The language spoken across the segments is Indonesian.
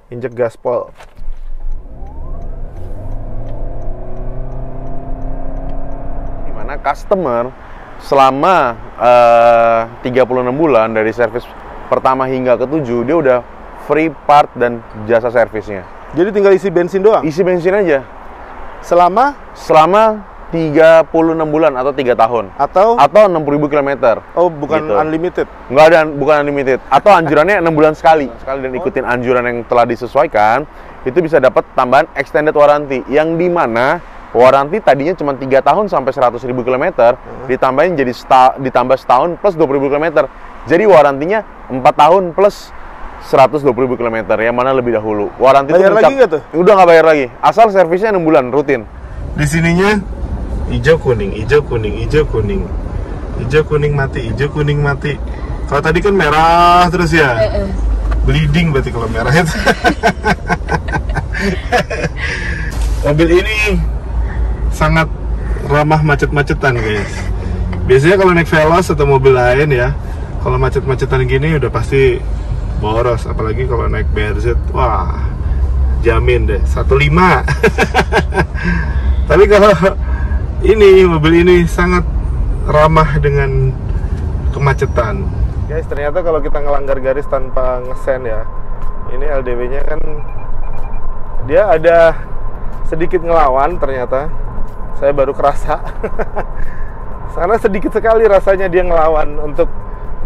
injek gaspol. Dimana customer selama 36 bulan dari servis pertama hingga ke-7 dia udah free part dan jasa servisnya. Jadi tinggal isi bensin doang? Isi bensin aja. Selama 36 bulan atau 3 tahun. Atau 60.000 km. Oh, bukan gitu. Unlimited? Nggak ada, bukan unlimited. Atau anjurannya 6 bulan sekali. Dan ikutin anjuran yang telah disesuaikan, itu bisa dapat tambahan extended warranty. Yang dimana warranty tadinya cuma 3 tahun sampai 100.000 km, ditambahin jadi ditambah setahun plus 20.000 km. Jadi warrantinya 4 tahun plus 120.000 km, yang mana lebih dahulu. Warranty bayar lagi nggak tuh? Udah nggak bayar lagi. Asal servisnya 6 bulan rutin. Di sininya hijau kuning, hijau kuning, hijau kuning, hijau kuning mati, hijau kuning mati. Kalau tadi kan merah terus ya, bleeding berarti kalau merah itu. Mobil ini sangat ramah macet-macetan guys. Biasanya kalau naik Veloz atau mobil lain ya, kalau macet-macetan gini udah pasti boros. Apalagi kalau naik BRZ, wah jamin deh 15. Tapi kalau ini, mobil ini sangat ramah dengan kemacetan. Guys, ternyata kalau kita ngelanggar garis tanpa ngesen ya, ini LDW-nya kan dia ada sedikit ngelawan ternyata. Saya baru kerasa. Karena sedikit sekali rasanya dia ngelawan untuk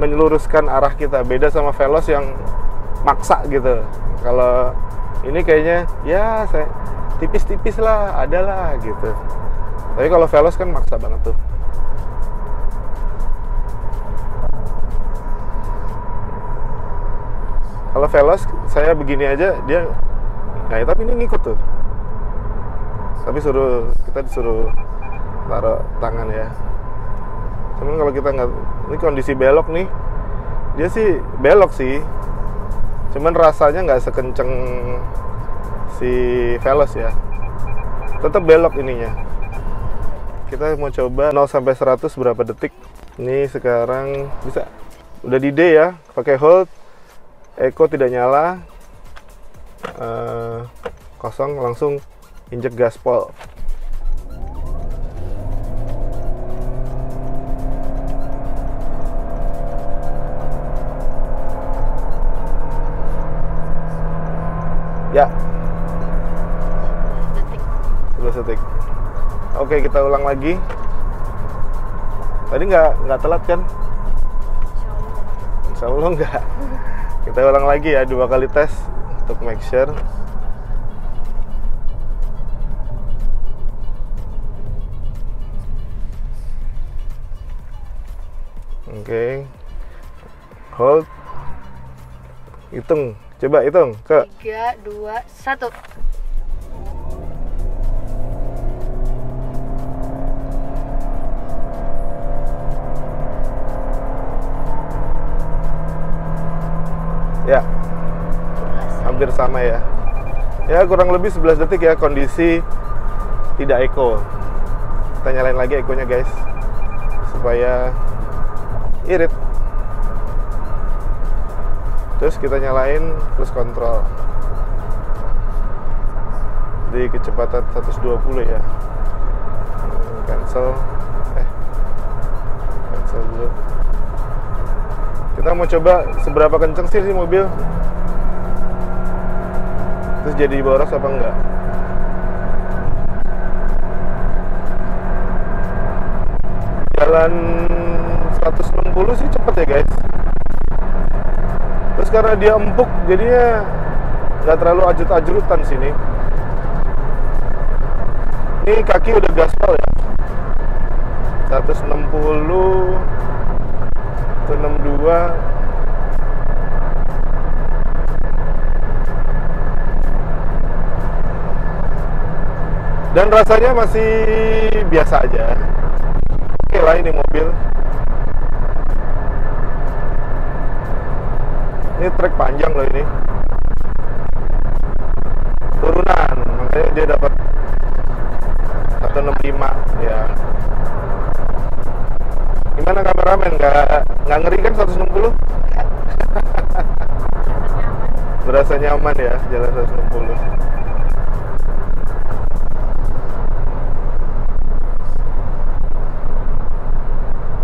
menyeluskan arah kita. Beda sama Veloz yang maksa gitu. Kalau ini kayaknya ya saya tipis-tipis lah, adalah gitu. Tapi kalau Veloz kan maksa banget tuh. Kalau Veloz saya begini aja dia, nah tapi ini ngikut tuh. Tapi kita disuruh taruh tangan ya. Cuman kalau kita nggak, ini kondisi belok nih, dia sih belok sih. Cuman rasanya nggak sekenceng si Veloz ya. Tetap belok ininya. Kita mau coba 0 sampai 100 berapa detik. Ini sekarang bisa. Udah di D ya, pakai hold. Eco tidak nyala. Kosong, langsung injek gaspol. Ya. 11 detik. Oke, kita ulang lagi. Tadi nggak telat kan? Insya Allah nggak. Kita ulang lagi ya, 2 kali tes untuk make sure. Oke. Hold. Hitung. Coba hitung ke 3, 2, 1. Ya, hampir sama ya. Ya kurang lebih 11 detik ya, kondisi tidak eco. Kita nyalain lagi econya guys, supaya irit. Terus kita nyalain cruise control di kecepatan 120 ya. Cancel dulu. Kita mau coba seberapa kenceng sih mobil, terus jadi boros apa enggak. Jalan 160 sih cepet ya guys. Terus karena dia empuk, jadinya nggak terlalu ajut-ajutan sini. Ini kaki udah gaspol ya. 160, 162. Dan rasanya masih biasa aja. Oke lah ini mobil. Ini trek panjang loh ini. Turunan, makanya dia dapat 165 ya. Gimana kameramen? Nggak ngeri kan 160? berasa nyaman ya jalan 160.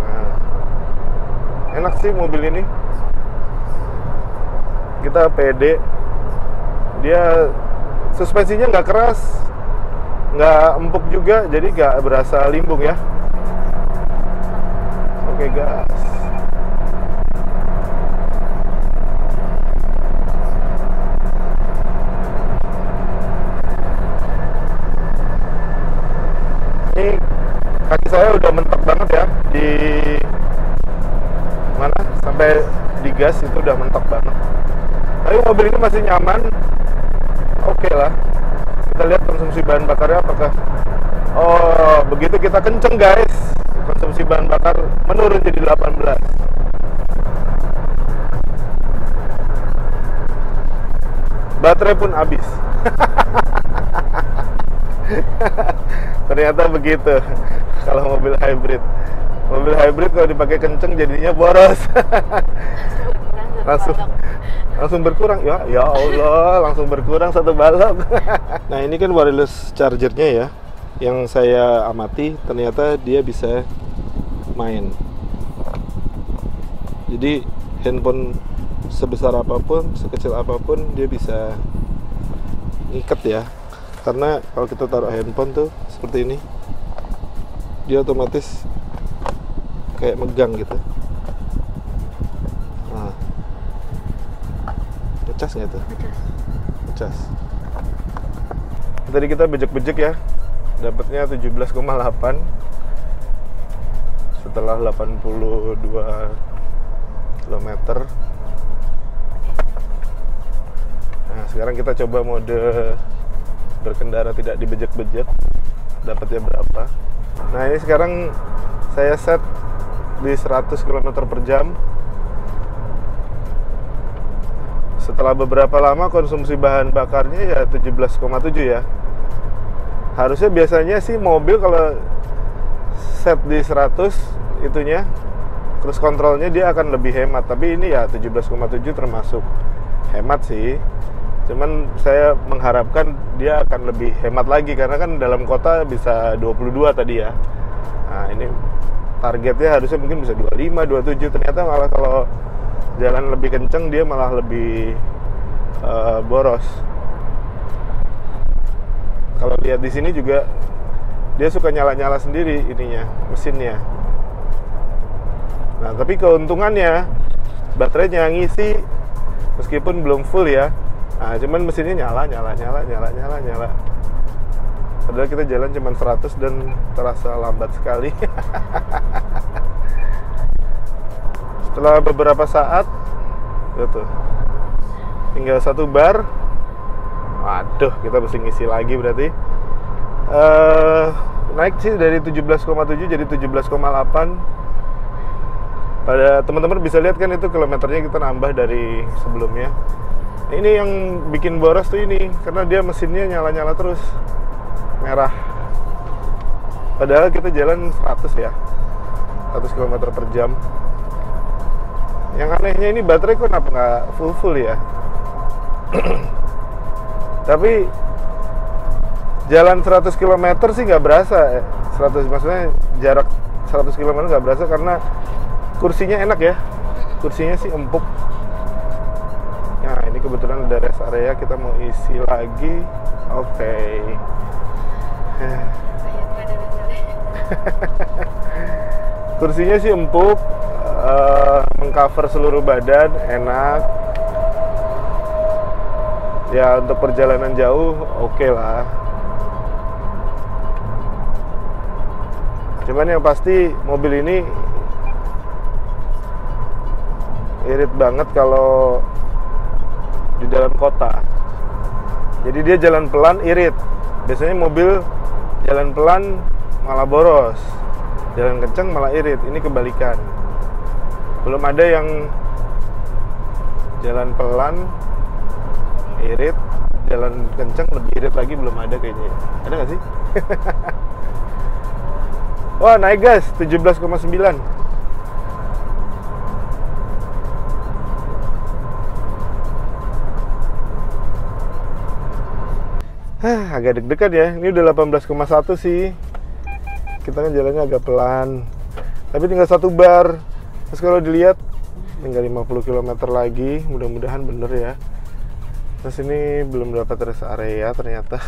Nah, enak sih mobil ini, kita pede. Dia suspensinya nggak keras, nggak empuk juga, jadi nggak berasa limbung ya. Oke gas. Ini kaki saya udah mentok banget ya di mana, sampai di gas itu udah mentok banget. Tapi mobil ini masih nyaman, oke lah. Kita lihat konsumsi bahan bakarnya apakah, oh begitu kita kenceng guys, konsumsi bahan bakar menurun jadi 18. Baterai pun habis. Ternyata begitu kalau mobil hybrid. Mobil hybrid kalau dipakai kenceng jadinya boros. langsung berkurang ya Allah, langsung berkurang 1 balok. Nah, ini kan wireless chargernya ya, yang saya amati ternyata dia bisa main. Jadi handphone sebesar apapun, sekecil apapun dia bisa ngikat ya. Karena kalau kita taruh handphone tuh seperti ini, dia otomatis kayak megang gitu. Nah, ngecas nggak tuh? Ngecas. Tadi kita bejek-bejek ya, dapatnya 17,8 setelah 82 km. Nah, sekarang kita coba mode berkendara tidak dibejek-bejek, dapatnya berapa. Nah, ini sekarang saya set di 100 km per jam. Setelah beberapa lama konsumsi bahan bakarnya ya 17,7 ya. Harusnya biasanya sih mobil kalau set di 100 itunya, terus kontrolnya dia akan lebih hemat. Tapi ini ya 17,7 termasuk hemat sih. Cuman saya mengharapkan dia akan lebih hemat lagi, karena kan dalam kota bisa 22 tadi ya. Nah, ini targetnya harusnya mungkin bisa 25, 27. Ternyata malah kalau jalan lebih kenceng dia malah lebih boros. Kalau lihat di sini juga dia suka nyala-nyala sendiri ininya, mesinnya. Nah, tapi keuntungannya baterainya ngisi meskipun belum full ya. Nah, cuman mesinnya nyala. Padahal kita jalan cuma 100 dan terasa lambat sekali. Setelah beberapa saat, gitu, tinggal 1 bar. Waduh, kita mesti ngisi lagi berarti. Naik sih dari 17,7 jadi 17,8. Pada teman-teman bisa lihat kan itu kilometernya kita nambah dari sebelumnya. Ini yang bikin boros tuh ini, karena dia mesinnya nyala-nyala terus, merah. Padahal kita jalan 100 ya, 100 km per jam. Yang anehnya ini baterai kok kenapa nggak full ya? Tapi jalan 100 km sih nggak berasa. 100 maksudnya jarak 100 km nggak berasa karena kursinya enak ya. Kursinya sih empuk. Nah, ini kebetulan ada rest area, kita mau isi lagi. Oke. Kursinya sih empuk, mengcover seluruh badan, enak. Ya, untuk perjalanan jauh oke lah. Cuman yang pasti mobil ini irit banget kalau di dalam kota. Jadi dia jalan pelan irit. Biasanya mobil jalan pelan malah boros, jalan kenceng malah irit. Ini kebalikan. Belum ada yang jalan pelan irit, jalan kenceng lebih irit lagi, belum ada kayaknya. Ada nggak sih? Wah, naik gas 17,9. Agak deg-degan ya. Ini udah 18,1 sih. Kita kan jalannya agak pelan. Tapi tinggal 1 bar. Terus kalau dilihat tinggal 50 km lagi. Mudah-mudahan bener ya. Terus ini belum dapat rest area ternyata.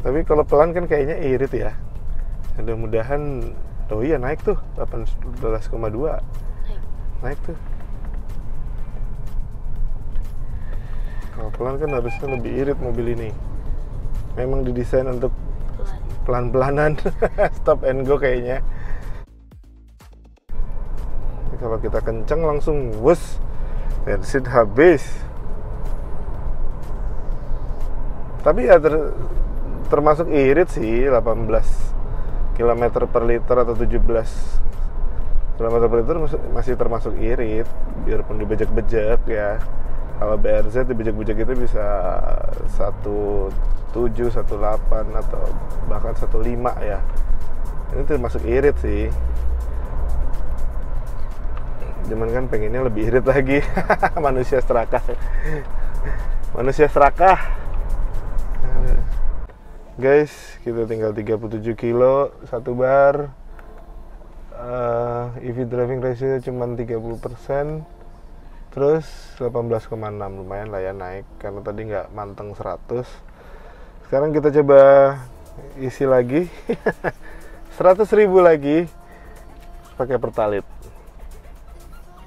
Tapi kalau pelan kan kayaknya irit ya. Mudah-mudahan. Oh iya naik tuh 18,2. Naik tuh. Kalau pelan kan harusnya lebih irit mobil ini. Memang didesain untuk pelan-pelanan. Stop and go kayaknya. Kalau kita kenceng langsung wus, bensin habis. Tapi ya termasuk irit sih, 18 km per liter atau 17 km per liter masih termasuk irit, biarpun dibejek-bejek ya. Kalau BRZ dibejek-bejek itu bisa 17, 18 atau bahkan 15 ya. Ini termasuk irit sih. Cuman kan pengennya lebih irit lagi. Manusia serakah. Manusia serakah. Guys, kita tinggal 37 kilo 1 bar. EV driving ratio cuma 30%. Terus 18,6, lumayan lah ya naik karena tadi nggak manteng 100. Sekarang kita coba isi lagi 100.000 lagi pakai Pertalite.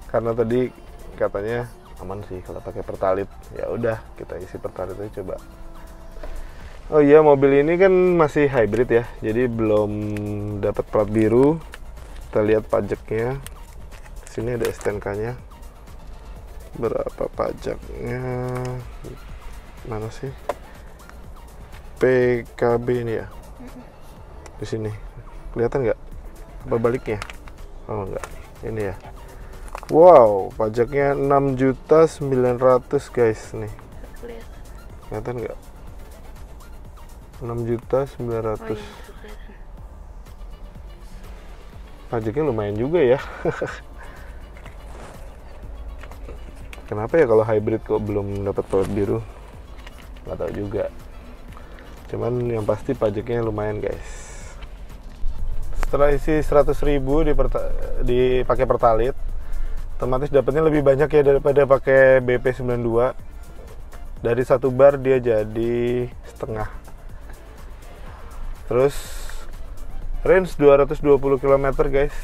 Karena tadi katanya aman sih kalau pakai Pertalite. Ya udah, kita isi Pertalite aja coba. Oh iya, mobil ini kan masih hybrid ya. Jadi belum dapat plat biru. Kita lihat pajaknya. Sini ada STNK-nya. Berapa pajaknya? Mana sih? PKB ini ya. Di sini. Kelihatan nggak? Apa baliknya? Oh enggak. Ini ya. Wow, pajaknya 6.900.000 guys nih. Kelihatan nggak? 6.900.000. Pajaknya lumayan juga ya. Kenapa ya kalau hybrid kok belum dapat plat biru? Nggak tahu juga. Cuman yang pasti pajaknya lumayan guys. Setelah isi 100.000 dipakai Pertalite, otomatis dapatnya lebih banyak ya daripada pakai BP92. Dari 1 bar dia jadi setengah. Terus range 220 km guys.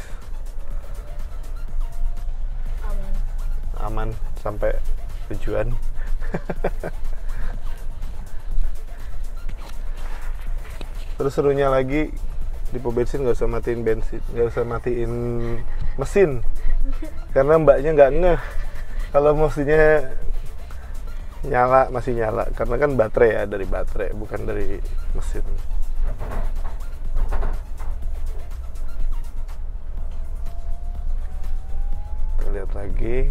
Aman sampai tujuan. Terus serunya lagi di pom bensin nggak usah matiin bensin, nggak usah matiin mesin, karena mbaknya nggak ngeh kalau mesinnya nyala, masih nyala, karena kan baterai ya, dari baterai bukan dari mesin. Kita lihat lagi.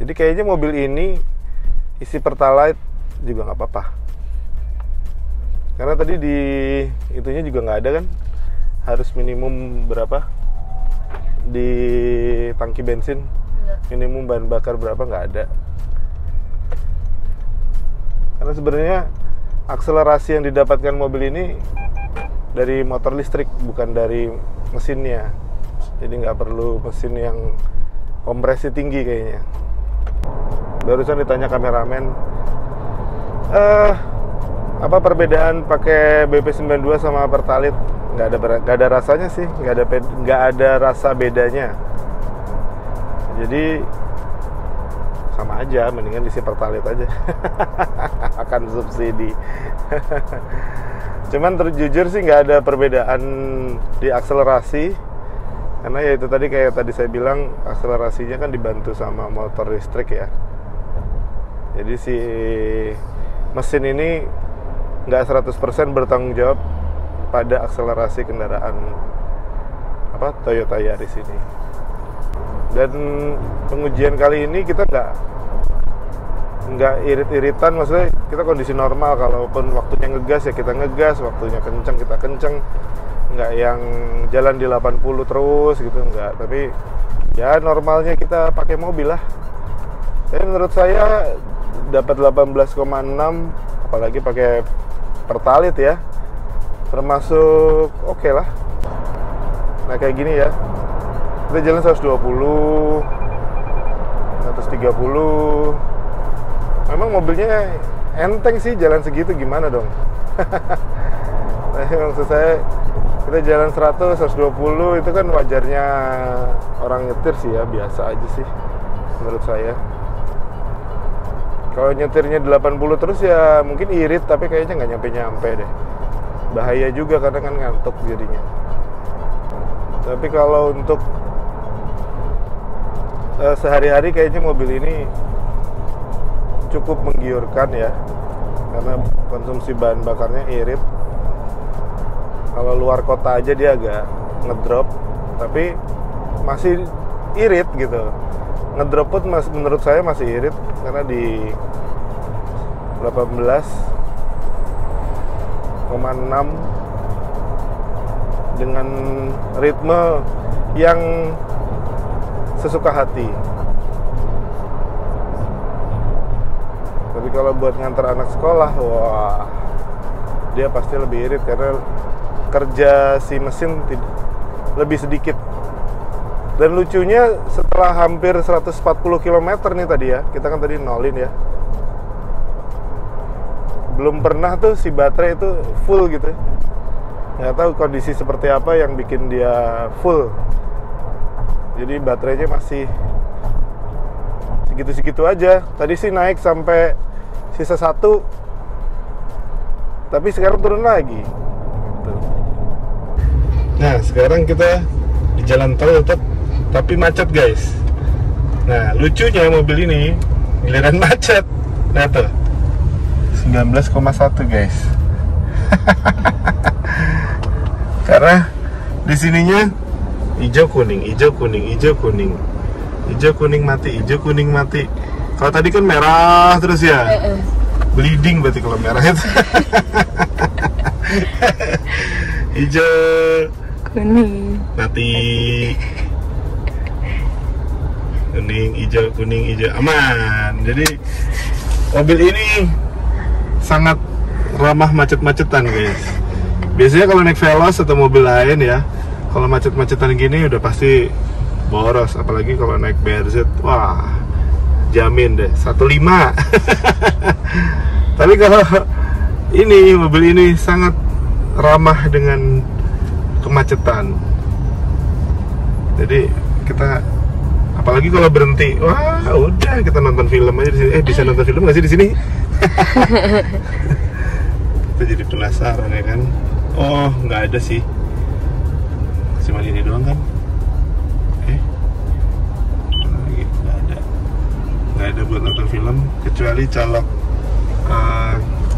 Jadi kayaknya mobil ini isi Pertalite juga nggak apa-apa. Karena tadi di itunya juga nggak ada kan, harus minimum berapa di tangki bensin, minimum bahan bakar berapa, nggak ada. Karena sebenarnya akselerasi yang didapatkan mobil ini dari motor listrik, bukan dari mesinnya. Jadi nggak perlu mesin yang kompresi tinggi kayaknya. Barusan ditanya kameramen, apa perbedaan pakai BP92 sama Pertalite? Nggak ada rasanya sih, nggak ada rasa bedanya. Jadi sama aja, mendingan isi Pertalite aja. Akan subsidi. Cuman jujur sih nggak ada perbedaan di akselerasi, karena ya itu tadi kayak tadi saya bilang, akselerasinya kan dibantu sama motor listrik ya. Jadi si mesin ini nggak 100% bertanggung jawab pada akselerasi kendaraan Toyota Yaris ini. Dan pengujian kali ini kita nggak irit-iritan, maksudnya kita kondisi normal. Kalaupun waktunya ngegas ya kita ngegas, waktunya kenceng kita kenceng, nggak yang jalan di 80 terus gitu, nggak. Tapi ya normalnya kita pakai mobil lah. Tapi menurut saya dapat 18,6 apalagi pakai Pertalite ya, termasuk oke lah. Nah kayak gini ya, kita jalan 120, 130. Memang mobilnya enteng sih, jalan segitu gimana dong. Nah, maksud saya kita jalan 100, 120 itu kan wajarnya orang nyetir sih ya, biasa aja sih menurut saya. Kalau nyetirnya 80 terus ya mungkin irit, tapi kayaknya nggak nyampe-nyampe deh. Bahaya juga karena kan ngantuk jadinya. Tapi kalau untuk sehari-hari kayaknya mobil ini cukup menggiurkan ya, karena konsumsi bahan bakarnya irit. Kalau luar kota aja dia agak ngedrop, tapi masih irit gitu. Ngedrop pun menurut saya masih irit karena di 18,6 dengan ritme yang sesuka hati. Tapi kalau buat ngantar anak sekolah, wah, dia pasti lebih irit karena kerja si mesin lebih sedikit. Dan lucunya setelah hampir 140 km nih tadi ya, kita kan tadi nolin ya, belum pernah tuh si baterai itu full gitu. Nggak tahu kondisi seperti apa yang bikin dia full. Jadi baterainya masih segitu-segitu aja. Tadi sih naik sampai sisa 1, tapi sekarang turun lagi. Nah, sekarang kita di jalan tol tetap, tapi macet guys. Nah, lucunya mobil ini giliran macet. Nah tuh, 19,1 guys. Karena di sininya hijau kuning, hijau kuning, hijau kuning, hijau kuning mati, hijau kuning mati. Kalau tadi kan merah terus ya, bleeding berarti kalau merah itu. Hijau kuning mati, kuning, hijau, aman. Jadi mobil ini sangat ramah macet-macetan guys. Biasanya kalau naik Veloz atau mobil lain ya, kalau macet-macetan gini udah pasti boros. Apalagi kalau naik BRZ, wah, jamin deh 15. Tapi kalau ini, mobil ini sangat ramah dengan kemacetan. Jadi kita, apalagi kalau berhenti, wah udah kita nonton film aja di sini. Bisa nonton film nggak sih di sini? Kita jadi penasaran ya kan. Oh nggak ada sih, cuma ini doang kan. Nggak ada buat nonton film kecuali colok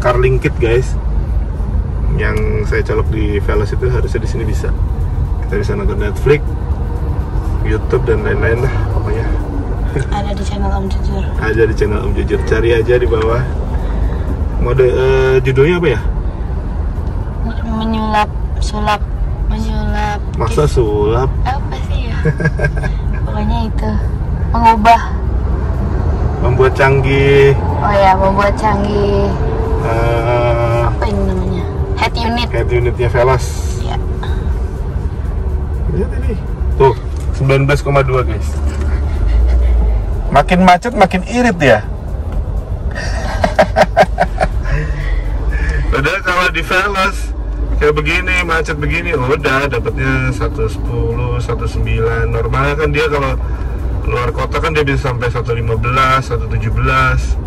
Carling Kit guys. Yang saya colok di Veloz itu harusnya di sini bisa. Kita bisa nonton Netflix, YouTube dan lain-lain lah pokoknya. ada di channel Om Jujur. Ada di channel Om Jujur, cari aja di bawah. Mode judulnya apa ya? Menyulap. Masa sulap? Apa sih ya? Pokoknya itu Membuat canggih. Oh ya, membuat canggih. Apa ini namanya? Head unit. Head unitnya Veloz. Ya. Lihat ini. Tuh, 19,2 guys. Makin macet makin irit ya. Padahal kalau di Veloz kayak begini, macet begini, udah dapatnya 110, 109. Normalnya kan dia kalau luar kota kan dia bisa sampai 115, 117.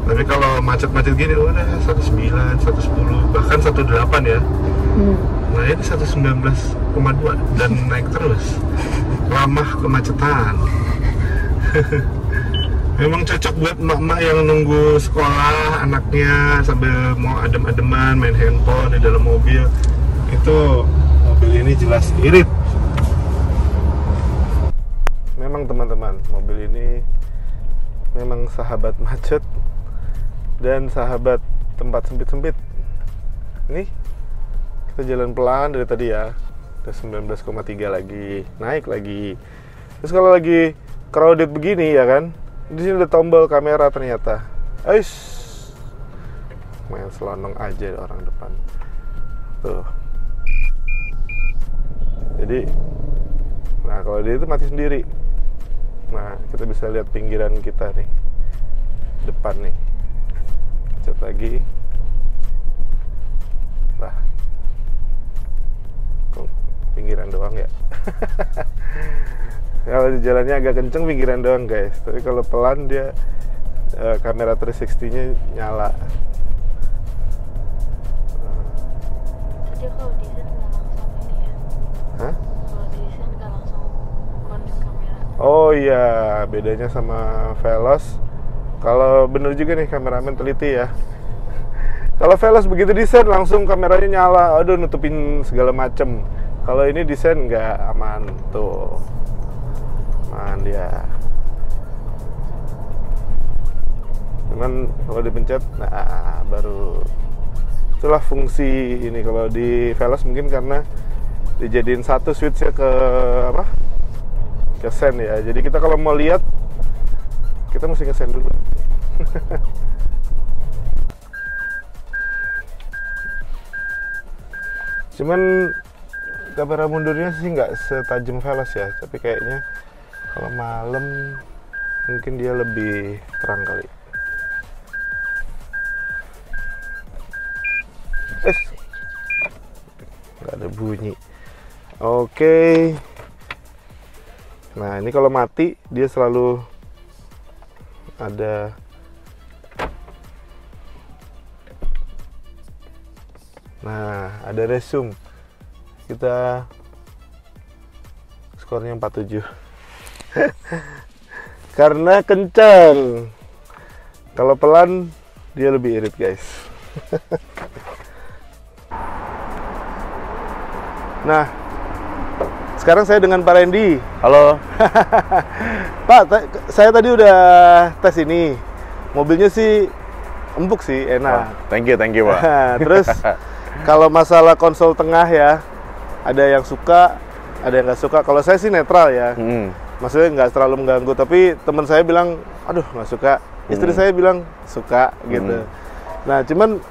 Tapi kalau macet-macet gini udah 19, 110, bahkan 18 ya. Nah ini 119,2 dan naik terus. Ramah kemacetan. Memang cocok buat emak-emak yang nunggu sekolah anaknya sambil mau adem-ademan main handphone di dalam mobil. Itu mobil ini jelas irit. Memang teman-teman, mobil ini memang sahabat macet dan sahabat tempat sempit-sempit. Nih, kita jalan pelan dari tadi ya. Udah 19,3 lagi, naik lagi. Terus kalau lagi crowded begini ya kan, Di sini ada tombol kamera ternyata. Aish, main selonong aja orang depan. Tuh. Jadi, nah kalau dia itu mati sendiri. Nah, kita bisa lihat pinggiran kita nih, depan nih. Cet lagi. Lah, kok pinggiran doang ya? Kalau di jalannya agak kenceng pinggiran doang guys, tapi kalau pelan dia kamera 360-nya nyala. Dia kalau desain nggak langsung ini ya? Hah? Kalau desain nggak langsung connect kamera. Oh iya, bedanya sama Veloz. Kalau bener juga nih kameramen teliti ya. Kalau Veloz begitu desain langsung kameranya nyala, aduh nutupin segala macem. Kalau ini desain nggak aman tuh. Aman dia. Cuman kalau dipencet, nah baru itulah fungsi ini. Kalau di Veloz mungkin karena dijadiin satu switch-nya ke apa? Ke send ya. Jadi kita kalau mau lihat kita mesti nge-send dulu. Cuman kamera mundurnya sih nggak setajam Veloz ya, tapi kayaknya kalau malam mungkin dia lebih terang kali. Nggak ada bunyi. Oke. Nah ini kalau mati dia selalu ada. Nah ada resume. Kita skornya 47. Karena kencang. Kalau pelan dia lebih irit guys. Nah, sekarang saya dengan Pak Randy. Halo. Pak, saya tadi udah tes ini. Mobilnya sih empuk sih, enak. Thank you Pak. Terus kalau masalah konsol tengah ya, ada yang suka, ada yang nggak suka. Kalau saya sih netral ya. Maksudnya nggak terlalu mengganggu, tapi teman saya bilang, aduh nggak suka. Istri saya bilang suka gitu. Nah cuman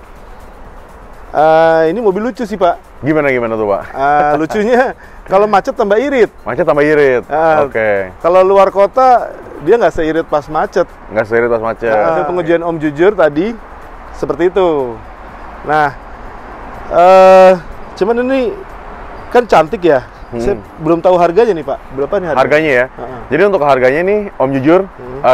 ini mobil lucu sih Pak. Gimana tuh Pak? Lucunya kalau macet tambah irit. Macet tambah irit. Oke. Kalau luar kota dia nggak seirit pas macet. Nggak seirit pas macet. Hasil pengujian Om Jujur tadi seperti itu. Nah, cuman ini kan cantik ya. Saya belum tahu harganya nih Pak. Berapa nih harganya? Harganya ya. Jadi untuk harganya nih Om Jujur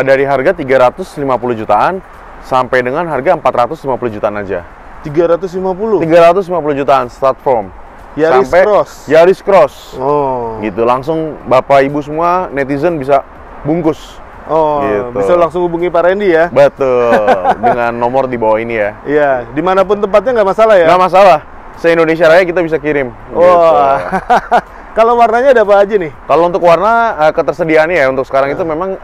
dari harga 350 jutaan sampai dengan harga 450 jutaan aja. 350 jutaan start from Yaris sampai Cross. Yaris Cross. Oh. Gitu langsung Bapak Ibu semua netizen bisa bungkus. Oh, gitu. Bisa langsung hubungi Pak Randy ya? Betul. Dengan nomor di bawah ini ya. Iya, dimanapun tempatnya nggak masalah ya? Nggak masalah. Se-Indonesia Raya kita bisa kirim. Wah. Wow. Kalau warnanya ada apa aja nih? Kalau untuk warna ketersediaannya ya untuk sekarang itu memang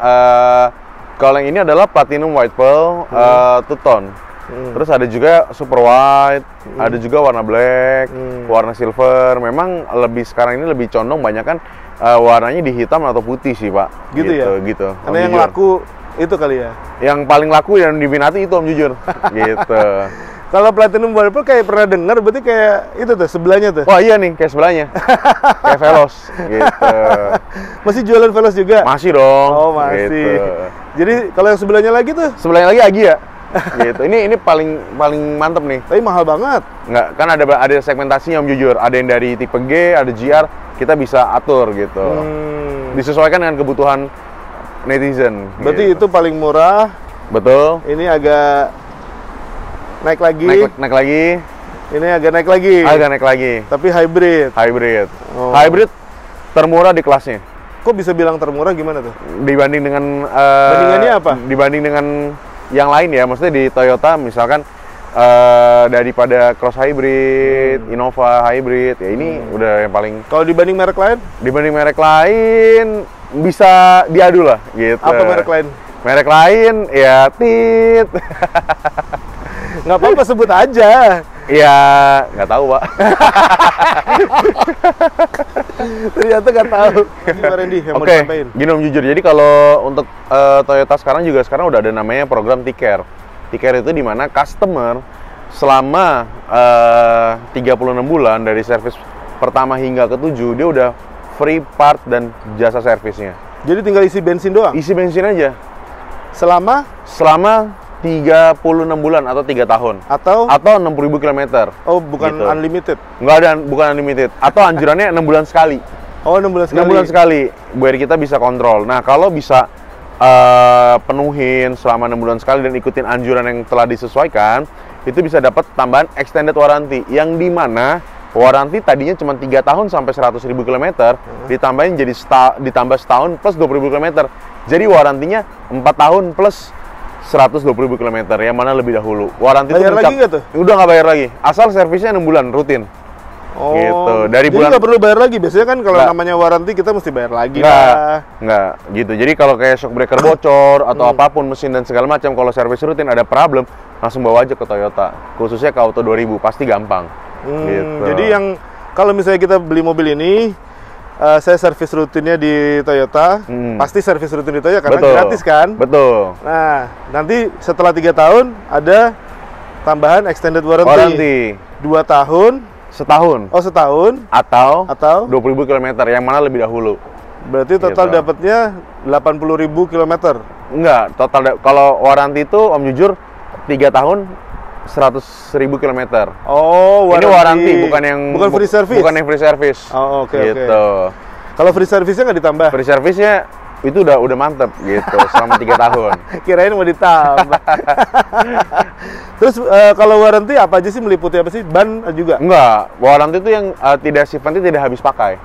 kalau yang ini adalah platinum white pearl two tone. Terus ada juga super white, ada juga warna black, warna silver. Memang lebih sekarang ini lebih condong banyak kan warnanya di hitam atau putih sih Pak. Gitu ya? Gitu. Karena yang laku itu kali ya? Yang paling laku dan diminati itu Om Jujur. Gitu. Kalau Platinum White Pearl kayak pernah dengar, berarti kayak itu tuh, sebelahnya tuh. Wah iya nih, kayak sebelahnya. Kayak Veloz, gitu. Masih jualan Veloz juga? Masih dong. Oh masih. Gitu. Jadi kalau yang sebelahnya lagi tuh? Sebelahnya lagi Agia. Gitu. Ini paling mantep nih. Tapi mahal banget. Nggak, kan ada segmentasinya Om Jujur. Ada yang dari tipe G, ada GR. Kita bisa atur gitu. Disesuaikan dengan kebutuhan netizen. Berarti gitu. itu paling murah. Betul. Ini agak naik lagi. Naik lagi. Ini agak naik lagi. Agak naik lagi. Tapi hybrid. Hybrid. Oh. Hybrid termurah di kelasnya. Kok bisa bilang termurah gimana tuh? Dibanding dengan bandingannya apa? Dibanding dengan yang lain ya, maksudnya di Toyota misalkan daripada Cross Hybrid, Innova Hybrid, ya ini udah yang paling. Kalau dibanding merek lain? Dibanding merek lain bisa diadu lah gitu. Apa merek lain? Merek lain ya Tit. Nggak apa-apa, sebut aja. Iya, nggak tahu, Pak. Ternyata nggak tahu. Pak Randy yang mau Oke, disampaikan. gini Om jujur. Jadi kalau untuk Toyota sekarang udah ada namanya program T-Care. T-Care itu dimana customer selama 36 bulan dari servis pertama hingga ke-7 dia udah free part dan jasa servisnya. Jadi tinggal isi bensin doang? Isi bensin aja. Selama 36 bulan atau 3 tahun. Atau 60.000 km. Oh, bukan Gitu. unlimited? Nggak ada, bukan unlimited. Atau anjurannya 6 bulan sekali. Oh, 6 bulan sekali? 6 bulan sekali, biar kita bisa kontrol. Nah, kalau bisa penuhin selama 6 bulan sekali dan ikutin anjuran yang telah disesuaikan, itu bisa dapat tambahan extended warranty, yang dimana warranty tadinya cuma 3 tahun sampai 100.000 km, ditambahin jadi ditambah setahun plus 20.000 km. Jadi warrantinya 4 tahun plus 120.000 km, yang mana lebih dahulu. Warranty bayar lagi nggak tuh? Udah nggak bayar lagi, asal servisnya 6 bulan rutin. Oh, Gitu. Dari jadi bulan nggak perlu bayar lagi. Biasanya kan kalau Nggak. namanya warranty kita mesti bayar lagi lah. Nggak gitu. Jadi kalau kayak shock breaker bocor atau apapun mesin dan segala macam, kalau servis rutin ada problem, langsung bawa aja ke Toyota. Khususnya ke Auto 2000, pasti gampang. Gitu. Jadi yang kalau misalnya kita beli mobil ini, saya servis rutinnya di Toyota, pasti servis rutin di Toyota karena Betul. gratis kan? Betul. Nah, nanti setelah 3 tahun ada tambahan extended warranty. Warranty 2 tahun. setahun Oh, setahun. atau Atau 20.000 km, yang mana lebih dahulu. berarti total Gitu. dapatnya 80.000 km. Enggak, total kalau warranty itu Om jujur 3 tahun 100.000 km. Oh, Ini warranty, bukan free service. Bukan yang free service. Oh, oke, gitu. Kalau free service-nya nggak ditambah. Free service-nya itu udah mantep gitu selama 3 tahun. Kirain mau ditambah. Terus kalau warranty apa aja sih, meliputi apa sih? Ban juga? Enggak, warranty itu yang sifatnya tidak habis pakai.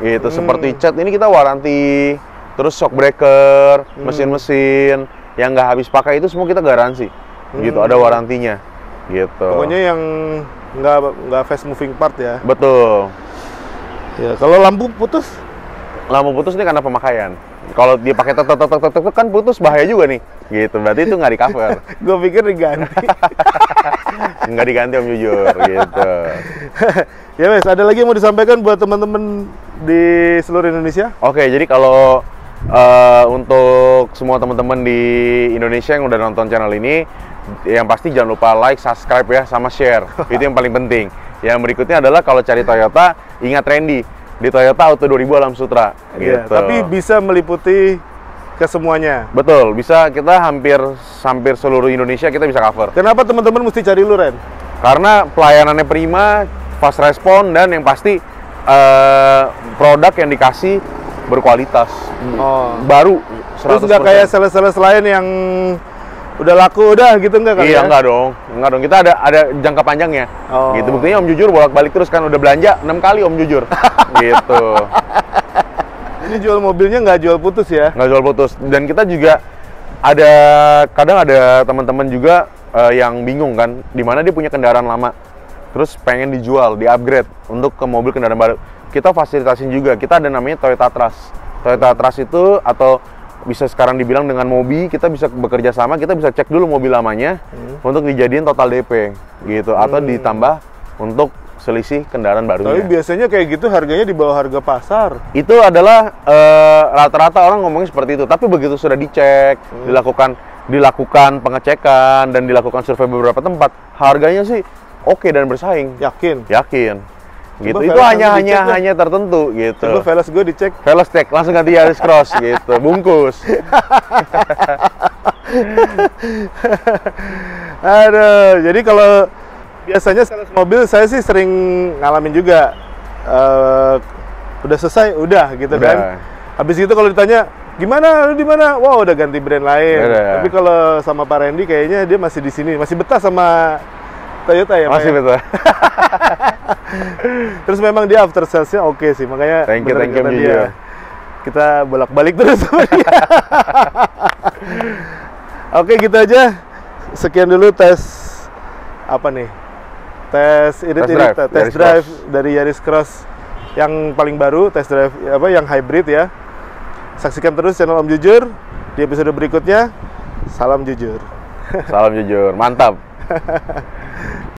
Gitu, seperti cat ini kita warranty, terus shock breaker, mesin-mesin yang nggak habis pakai itu semua kita garansi. Gitu, ada warantinya. Gitu. Pokoknya yang nggak fast moving part ya. Betul. Ya, kalau lampu putus? Lampu putus ini karena pemakaian. Kalau dia pakai tek kan putus, bahaya juga nih. Gitu, berarti itu nggak di cover. Gue pikir diganti. Nggak diganti Om jujur, gitu. Ya Mas, ada lagi yang mau disampaikan buat teman-teman di seluruh Indonesia? Oke, jadi kalau untuk semua teman-teman di Indonesia yang udah nonton channel ini, yang pasti jangan lupa like, subscribe ya, sama share. Itu yang paling penting. Yang berikutnya adalah kalau cari Toyota, ingat Randy di Toyota Auto 2000 Alam Sutra. Gitu. Ya, tapi bisa meliputi ke semuanya. Betul, bisa kita hampir seluruh Indonesia kita bisa cover. Kenapa teman-teman mesti cari lu, Ren? Karena pelayanannya prima, fast respon, dan yang pasti produk yang dikasih berkualitas. Oh. Baru 100%. Terus nggak kayak sales-sales lain yang udah laku udah gitu nggak kali Iya, ya? enggak dong. Kita ada jangka panjangnya. Oh. Gitu, buktinya Om Jujur bolak-balik terus kan, udah belanja 6 kali Om Jujur. Gitu. Ini jual mobilnya nggak jual putus ya? Nggak jual putus. Dan kita juga kadang ada teman-teman juga yang bingung kan, dimana dia punya kendaraan lama, terus pengen dijual, di-upgrade untuk ke mobil kendaraan baru. Kita fasilitasin juga. Kita ada namanya Toyota Trust. Toyota Trust itu, atau bisa sekarang dibilang dengan Mobi, kita bisa bekerja sama, kita bisa cek dulu mobil lamanya untuk dijadiin total DP gitu, atau ditambah untuk selisih kendaraan barunya. Tapi biasanya kayak gitu harganya di bawah harga pasar. Itu adalah rata-rata orang ngomongnya seperti itu, tapi begitu sudah dicek, dilakukan pengecekan dan dilakukan survei beberapa tempat, harganya sih oke dan bersaing. Yakin? Yakin. Gitu. Coba Itu Velas nanti dicek deh. hanya tertentu gitu. Coba Velas gue dicek. Velas cek, langsung ganti Yaris Cross gitu, bungkus. Aduh, jadi kalau biasanya sales mobil saya sih sering ngalamin juga. Udah selesai, udah gitu Udah. kan. Habis itu kalau ditanya, gimana, lu di mana? Wah, udah ganti brand lain. Udah. Tapi kalau sama Pak Randy kayaknya dia masih di sini, masih betah sama Toyota ya, Pak? Masih ya? betul. Terus memang dia after sales-nya oke sih, makanya Thank you, bener thank you, kata Om dia. Jujur. Kita bolak-balik terus sama dia. Oke, gitu aja. Sekian dulu tes apa nih? Tes Yaris drive Cross. dari Yaris Cross yang paling baru, tes drive apa yang hybrid ya. Saksikan terus channel Om Jujur di episode berikutnya. Salam jujur. Salam jujur, mantap.